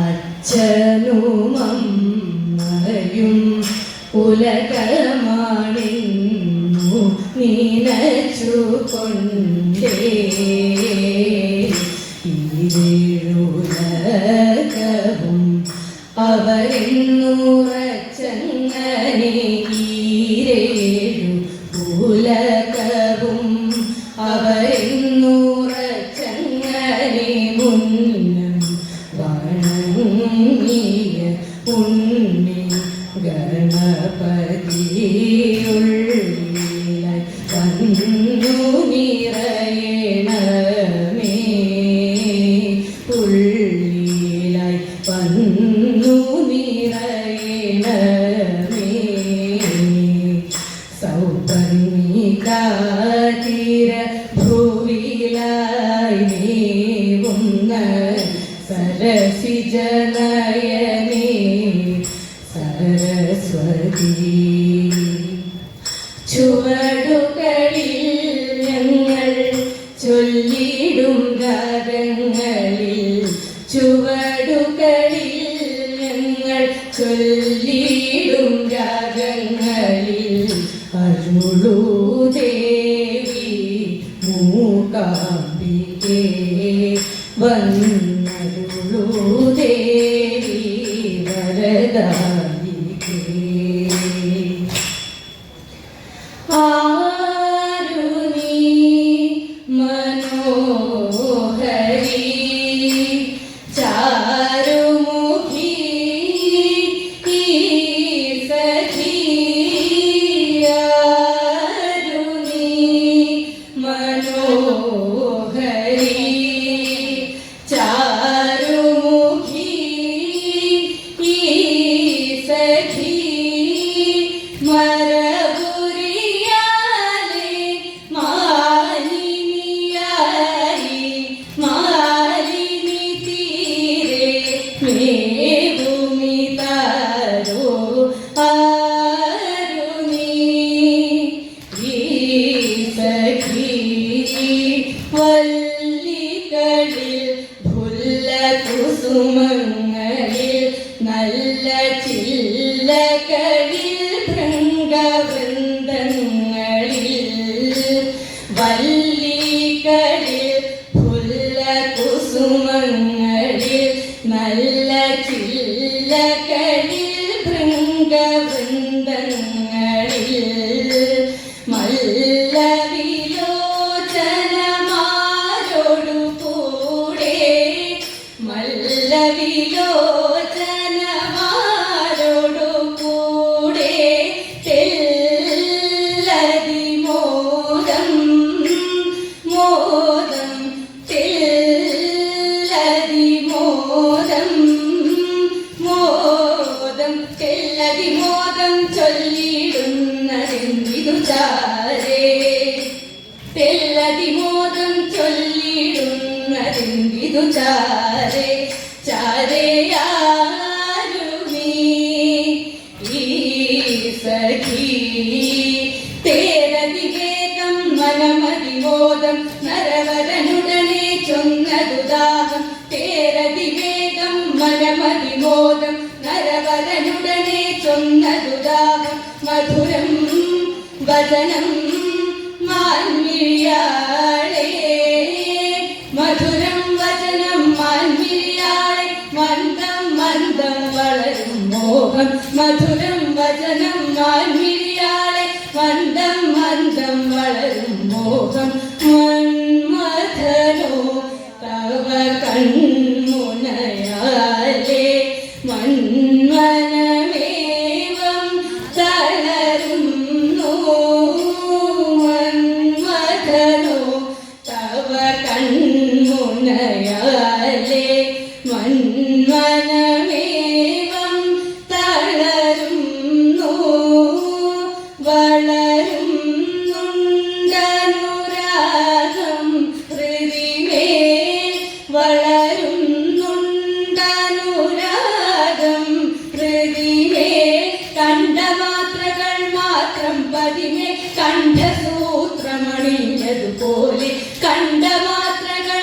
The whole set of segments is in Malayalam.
അച്ഛനും അമ്മയും ഉലകമാണിന്നു നനച്ചുകൊണ്ടേ ഈരുലകവും അവരെന്നുറച്ചങ്ങനെ ഈരേഴു ഉലകവും അവരെന്നുറച്ചങ്ങനെ മുന്നം വണങ്ങിയ പുണ്യ ഗണപതിയുള്ളിലായി വന്നു നിറയണമേ ഉള്ളിലായി വന്നു നിറയണമേ സൗപർണികാതിര ഭ്രുവിലായി മേവുന്ന സരസിജനയനേ സരസ്വതി ചുവടുകളിൽ ഞങ്ങൾ ചൊല്ലിടും ഗാനങ്ങളിൽ ചുവടുകളിൽ ഞങ്ങൾ ചൊല്ലിടും ഗാനങ്ങളിൽ അരുളൂ ദേവി മൂകാംബികേ വന്നരുളൂ ദേവി വരദായികേ ആരു നീ മനോഹരി ചാരുമുഖി സഖി ആരു നീ മനോഹരി ചാരുമുഖി സഖി മരപുരിയാലെ മാലിനിയായി മാലിനി തീരെ മേഭൂമി താരോ ആരു നീ സഖി വല്ലികളിൽ ഭുല്ല കുസുമങ്ങളിൽ നല്ല ചില്ലകളിൽ ഭൃംഗവൃന്ദങ്ങളിൽ വല്ലികളിൽ ഭുല്ല കുസുമങ്ങളിൽ നല്ല ചില്ലകളിൽ ഭൃംഗവൃന്ദങ്ങളിൽ മല്ലവിലോചനമാരോടു കൂടെ മല്ലവിലോചനമാരോടു കൂടെ തെല്ലതി മോദം മോദം തെല്ലതി മോദം മോദം തെല്ലതി മോദം ചൊല്ലിടുന്നതെന്തിതു ചാരേ തെല്ലതി മോദം ചൊല്ലിടുന്നതെന്തിതു ചാരേ ചാരയാരു നീ സഖി തേരതി വേഗം മനമതിമോദം നരവരനുടനെ ചൊന്നതുദാഹം തേരതി വേഗം മനമതിമോദം നരവരനുടനെ ചൊന്നതുദാഹം മധുരം വചനം മാൻമിഴിയാളേ മധുരം വചനം മാൻമിഴിയാളെ മന്ദം മന്ദം വളരും മോഹം മധുരം വചനം മാൻമിഴിയാളെ മന്ദം മന്ദം വളരും മോഹം മന്മഥനോ തവ കൺമുനയാലേ മന്മനമേവം തളരുന്നു മന്മഥനോ തവ കൺമുനയാലേ മന്മനമേവം തളരുന്നു വളരുന്നുണ്ടനുരാഗം ഹൃദിമേൽ വളരുന്നുണ്ടനുരാഗം ഹൃദിമേൽ കണ്ഠമാത്രകൾ മാത്രം പതിമേ കണ്ഠസൂത്രമണിഞ്ഞതുപോലെ കണ്ഠമാത്രകൾ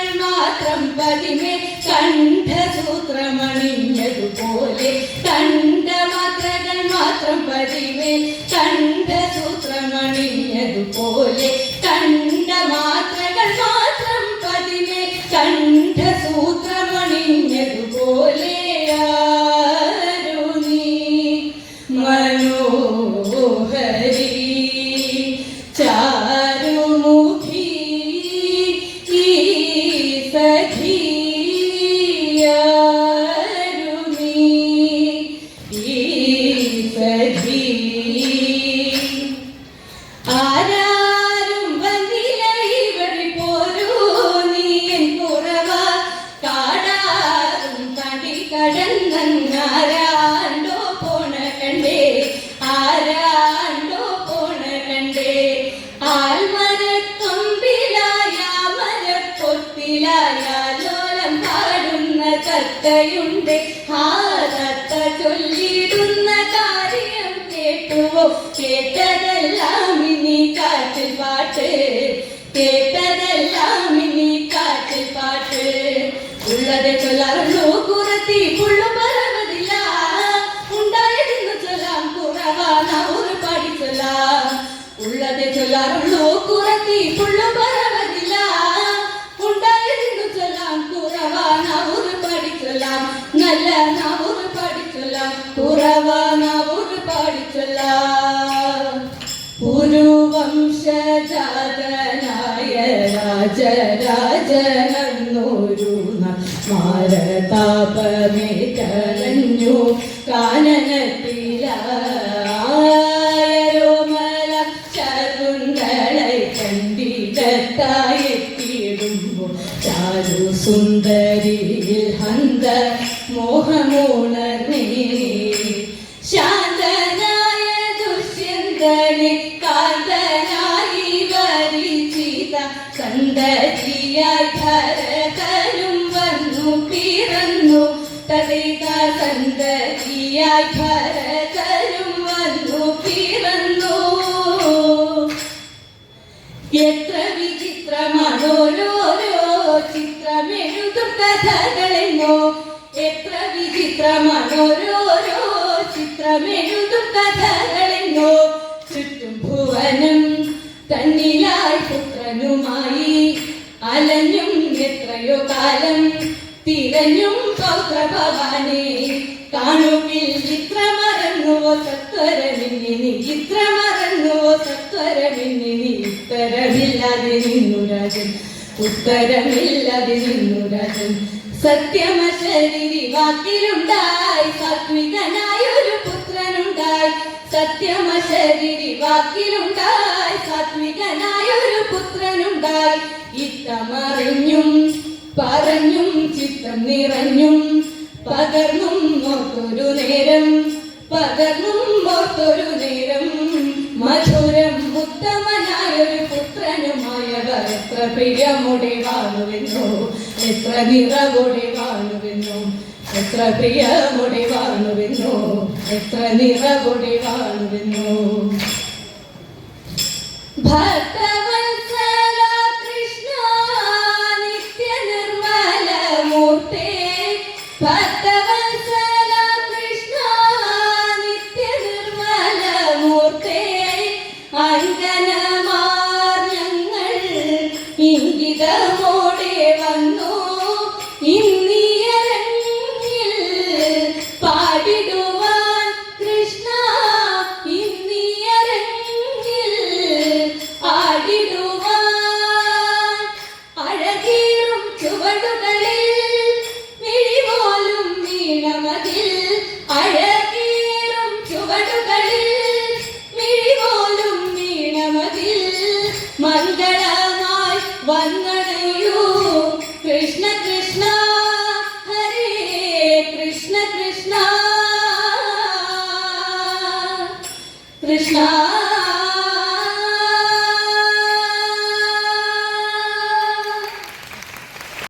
സഖി ആരാരും വന്നില്ല ഇവിടെ പോരൂ നീ എൻ കുറവ കാടാറും കടി കടന്നാരാണ്ടോ പോണ കണ്ടേ ആരാണ്ടോ പോണ കണ്ടേ ആൽമരക്കൊമ്പിലായ മരപ്പൊത്തിലായ ലോലം പാടുന്ന തത്തയുണ്ട് ആ തത്ത ചൊല്ലിടുന്ന കാര്യം കേട്ടുവോ കേട്ടതെല്ലാം ഇനി കാറ്റിൽ പാട്ട് കേട്ടതെല്ലാം ഇനി കാറ്റിൽ പാട്ട് ഉള്ളത് ചൊല്ലാറുള്ളൂ കുറത്തി പുള്ളു പറവതില്ല ഉണ്ടായിരുന്നു ചൊല്ലാം കുറവാന ഒരു പാടി ചൊല്ലാം ഉള്ളത് ചൊല്ലാറുള്ളൂ കുറത്തി പുള്ളു പറവതില്ല ഉണ്ടായിരുന്നു ചൊല്ലാം കുറവാന ഒരു പാടി ചൊല്ലാം നല്ല നാവൂറ് പാടി ചൊല്ലാം കുറവാന ഒരു പാടി ചൊല്ലാം പുരുവംശജാതനായ രാജരാജനന്നൊരു മാരതാപമേ കരഞ്ഞു കാനനത്തിലായരോമല ശകുന്തളை കണ്ടിടത്തായെത്തിയിടുമ്പോൾ ചാരു സുന്ദരിയിൽ ഹന്ത മോഹമുണർന്നേ ശാന്തനായ ദുഷ്യന്തനെ കാന്തനായി വരിചിത സന്തതിയായി ഭരതനും വന്നു പിറന്നു തഥൈക സന്തതിയായി ഭരതനും വന്നു പിറന്നു എത്ര വിചിത്രമാണോരോരോ ചിത്രമെഴുതും കഥകളെന്നോ എത്ര വിചിത്രമാണോരോരോ ചിത്രമെഴുതും കഥകളെന്നോ ചുറ്റും ഭുവനം തന്നിലായി പുത്രനുമായി അലഞ്ഞും എത്രയോ കാലം തിരഞ്ഞും പൗത്രഭവാനെ കാണുകിൽ ഇത്ര മറന്നുവോ സത്വരമിന്നി ഇത്ര മറന്നുവോ സത്വരമിന്നി ഉത്തരമില്ലാതെ നിന്നു രാജൻ ഉത്തരമില്ലാതെ നിന്നു രാജൻ സത്യമശരീരി വാക്കിലുണ്ടായി സാത്വികനായൊരു പുത്രനുണ്ടായി സത്യമശരീരി വാക്കിലുണ്ടായി സാത്വികനായൊരു പുത്രനുണ്ടായി ഇത്തമറിഞ്ഞും പറഞ്ഞും ചിത്തം നിറഞ്ഞും പകർന്നും ഓർത്തൊരു നേരം പകർന്നും ഓർത്തൊരു നേരം മധുരം ഉത്തമനായൊരു പുത്രനുമായവർ എത്ര പ്രിയമുടെ വാഴുവെന്നോ എത്ര നിറവോടെ വാഴുവെന്നോ എത്ര പ്രിയമുടെ വാഴുവെന്നോ എത്ര നിറവോടെ വാഴുവെന്നോ ഭക്തവത്സല കൃഷ്ണ നിത്യ നിർമ്മല മൂർത്തേ ഭക്തവത്സല കൃഷ്ണ നിത്യ നിർമ്മല മൂർത്തേ അഞ്ജനമാർ ഞങ്ങൾ ഇംഗിതമോടെ വന്നു ഇന്നിയരങ്ങിൽ പാടിടുവാൻ കൃഷ്ണ ഇന്നിയരങ്ങിൽ ആടിടുവാൻ അഴകീറും ചുവടുകളിൽ മിഴിപോലും വീണമതിൽ അഴകീറും ചുവടുകളിൽ മിഴിപോലും വീണമതിൽ മംഗളമായി വന്നണയൂ കൃഷ്ണ കൃഷ്ണ ഹരേ കൃഷ്ണ കൃഷ്ണ കൃഷ്ണ